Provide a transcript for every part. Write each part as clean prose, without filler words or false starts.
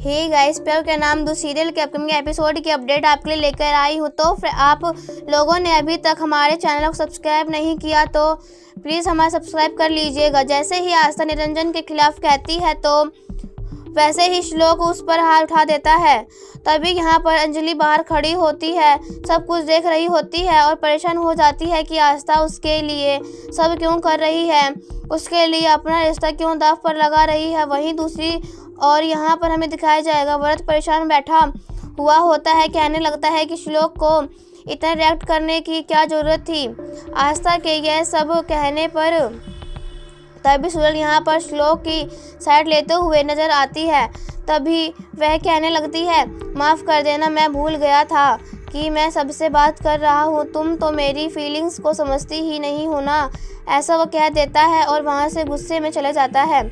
Hey guys, प्यार के नाम दो सीरियल के अपकमिंग एपिसोड की अपडेट आपके लिए लेकर आई हूँ। तो आप लोगों ने अभी तक हमारे चैनल को सब्सक्राइब नहीं किया तो प्लीज़ हमारा सब्सक्राइब कर लीजिएगा। जैसे ही आस्था निरंजन के खिलाफ कहती है तो वैसे ही श्लोक उस पर हाथ उठा देता है। तभी यहाँ पर अंजलि बाहर खड़ी होती है, सब कुछ देख रही होती है और परेशान हो जाती है कि आस्था उसके लिए सब क्यों कर रही है, उसके लिए अपना रिश्ता क्यों दांव पर लगा रही है। वहीं दूसरी और यहाँ पर हमें दिखाया जाएगा भरत परेशान बैठा हुआ होता है, कहने लगता है कि श्लोक को इतना रिएक्ट करने की क्या ज़रूरत थी आस्था के यह सब कहने पर। तभी सूरज यहाँ पर श्लोक की साइड लेते हुए नज़र आती है। तभी वह कहने लगती है, माफ़ कर देना, मैं भूल गया था कि मैं सबसे बात कर रहा हूँ, तुम तो मेरी फीलिंग्स को समझती ही नहीं हो ना। ऐसा वो कह देता है और वहाँ से गुस्से में चला जाता है।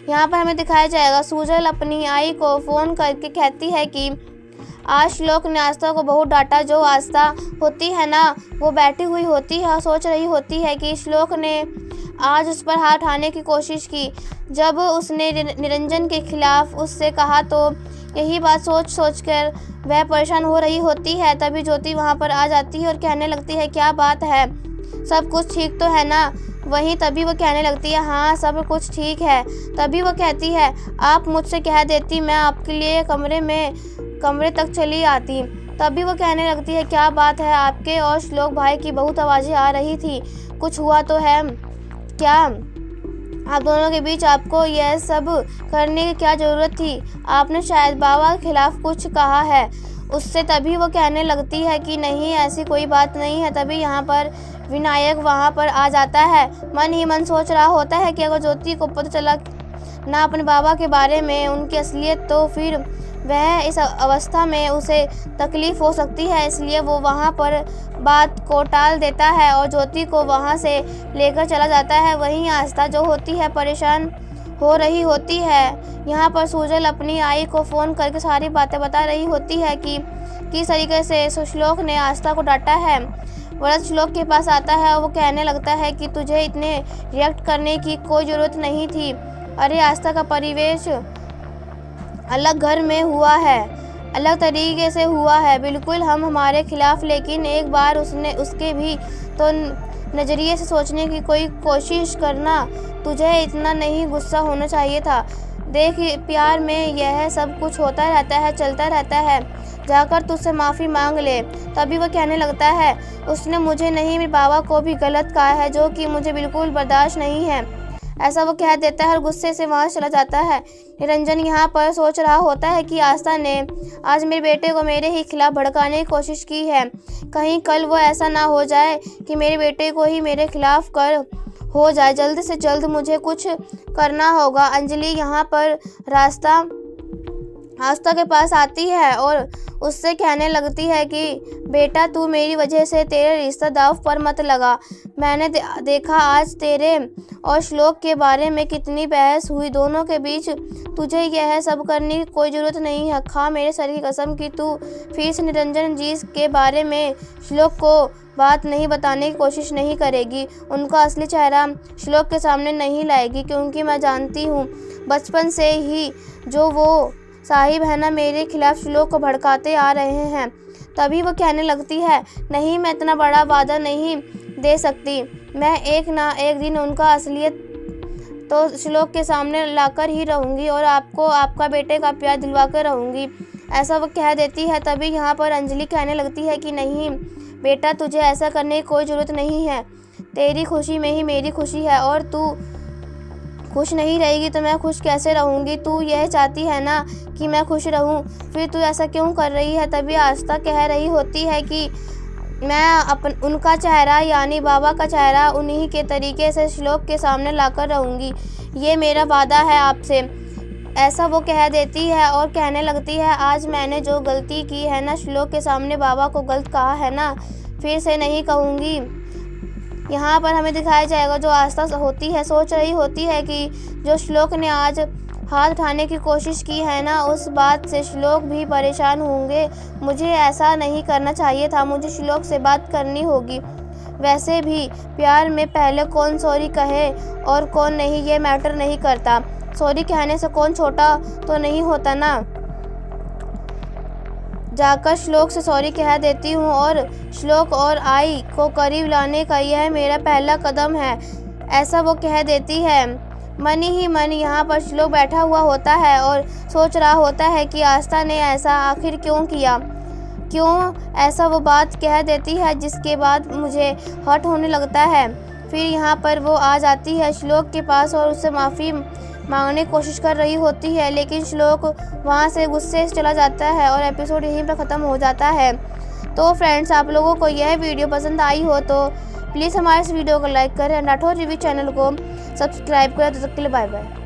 यहाँ पर हमें दिखाया जाएगा सुजल अपनी आई को फ़ोन करके कहती है कि आज श्लोक ने आस्था को बहुत डांटा। जो आस्था होती है ना, वो बैठी हुई होती है और सोच रही होती है कि श्लोक ने आज उस पर हाथ उठाने की कोशिश की। जब उसने निरंजन के खिलाफ उससे कहा तो यही बात सोच सोच कर वह परेशान हो रही होती है। तभी ज्योति वहाँ पर आ जाती है और कहने लगती है, क्या बात है, सब कुछ ठीक तो है ना। वहीं तभी वो कहने लगती है, हाँ सब कुछ ठीक है। तभी वो कहती है, आप मुझसे कह देती, मैं आपके लिए कमरे तक चली आती। तभी वो कहने लगती है, क्या बात है, आपके और श्लोक भाई की बहुत आवाज़ें आ रही थी, कुछ हुआ तो है क्या? आप दोनों के बीच आपको यह सब करने की क्या ज़रूरत थी? आपने शायद बाबा के खिलाफ कुछ कहा है उससे। तभी वो कहने लगती है कि नहीं, ऐसी कोई बात नहीं है। तभी यहाँ पर विनायक वहाँ पर आ जाता है। मन ही मन सोच रहा होता है कि अगर ज्योति को पता चला ना अपने बाबा के बारे में, उनकी असलियत, तो फिर वह इस अवस्था में उसे तकलीफ़ हो सकती है। इसलिए वो वहाँ पर बात को टाल देता है और ज्योति को वहाँ से लेकर चला जाता है। वहीं आस्था जो होती है परेशान हो रही होती है। यहाँ पर सुजल अपनी आई को फ़ोन करके सारी बातें बता रही होती है कि किस तरीके से श्लोक ने आस्था को डांटा है। भरत श्लोक के पास आता है और वो कहने लगता है कि तुझे इतने रिएक्ट करने की कोई ज़रूरत नहीं थी। अरे आस्था का परिवेश अलग घर में हुआ है, अलग तरीके से हुआ है, बिल्कुल हम हमारे खिलाफ, लेकिन एक बार उसके भी तो नज़रिए से सोचने की कोई कोशिश करना। तुझे इतना नहीं गुस्सा होना चाहिए था। देख, प्यार में यह सब कुछ होता रहता है, चलता रहता है, जाकर तुझसे माफ़ी मांग ले। तभी वो कहने लगता है, उसने मुझे नहीं, मेरे बाबा को भी गलत कहा है, जो कि मुझे बिल्कुल बर्दाश्त नहीं है। ऐसा वो कह देता है और गुस्से से वहाँ चला जाता है। निरंजन यहाँ पर सोच रहा होता है कि आस्था ने आज मेरे बेटे को मेरे ही खिलाफ भड़काने की कोशिश की है। कहीं कल वो ऐसा ना हो जाए कि मेरे बेटे को ही मेरे खिलाफ कर हो जाए। जल्द से जल्द मुझे कुछ करना होगा। अंजलि यहाँ पर आस्था के पास आती है और उससे कहने लगती है कि बेटा, तू मेरी वजह से तेरे रिश्ता दांव पर मत लगा। मैंने देखा आज तेरे और श्लोक के बारे में कितनी बहस हुई दोनों के बीच। तुझे यह सब करने की कोई ज़रूरत नहीं है। खा मेरे सर की कसम कि तू फिर से निरंजन जी के बारे में श्लोक को बात नहीं बताने की कोशिश नहीं करेगी, उनका असली चेहरा श्लोक के सामने नहीं लाएगी, क्योंकि मैं जानती हूँ बचपन से ही जो वो साहिब है ना, मेरे खिलाफ श्लोक को भड़काते आ रहे हैं। तभी वो कहने लगती है, नहीं, मैं इतना बड़ा वादा नहीं दे सकती। मैं एक ना एक दिन उनका असलियत तो श्लोक के सामने लाकर ही रहूँगी और आपको आपका बेटे का प्यार दिलवा कर रहूँगी। ऐसा वो कह देती है। तभी यहाँ पर अंजलि कहने लगती है कि नहीं बेटा, तुझे ऐसा करने की कोई ज़रूरत नहीं है। तेरी खुशी में ही मेरी खुशी है और तू खुश नहीं रहेगी तो मैं खुश कैसे रहूँगी? तू यह चाहती है ना कि मैं खुश रहूँ, फिर तू ऐसा क्यों कर रही है? तभी आस्था कह रही होती है कि मैं उनका चेहरा यानी बाबा का चेहरा उन्हीं के तरीके से श्लोक के सामने लाकर रहूँगी, ये मेरा वादा है आपसे। ऐसा वो कह देती है और कहने लगती है, आज मैंने जो गलती की है ना, श्लोक के सामने बाबा को गलत कहा है ना, फिर से नहीं कहूँगी। यहाँ पर हमें दिखाया जाएगा जो आस्था होती है सोच रही होती है कि जो श्लोक ने आज हाथ उठाने की कोशिश की है ना, उस बात से श्लोक भी परेशान होंगे। मुझे ऐसा नहीं करना चाहिए था, मुझे श्लोक से बात करनी होगी। वैसे भी प्यार में पहले कौन सॉरी कहे और कौन नहीं, ये मैटर नहीं करता। सॉरी कहने से कौन छोटा तो नहीं होता ना। जाकर श्लोक से सॉरी कह देती हूँ और श्लोक और आई को करीब लाने का यह मेरा पहला कदम है, ऐसा वो कह देती है। मन ही मन यहाँ पर श्लोक बैठा हुआ होता है और सोच रहा होता है कि आस्था ने ऐसा आखिर क्यों किया, क्यों ऐसा वो बात कह देती है जिसके बाद मुझे हर्ट होने लगता है। फिर यहाँ पर वो आ जाती है श्लोक के पास और उससे माफ़ी मांगने की कोशिश कर रही होती है, लेकिन श्लोक वहाँ से गुस्से से चला जाता है और एपिसोड यहीं पर ख़त्म हो जाता है। तो फ्रेंड्स, आप लोगों को यह वीडियो पसंद आई हो तो प्लीज़ हमारे इस वीडियो को लाइक करें, राठौर टीवी चैनल को सब्सक्राइब करें। तब तक के लिए बाय बाय।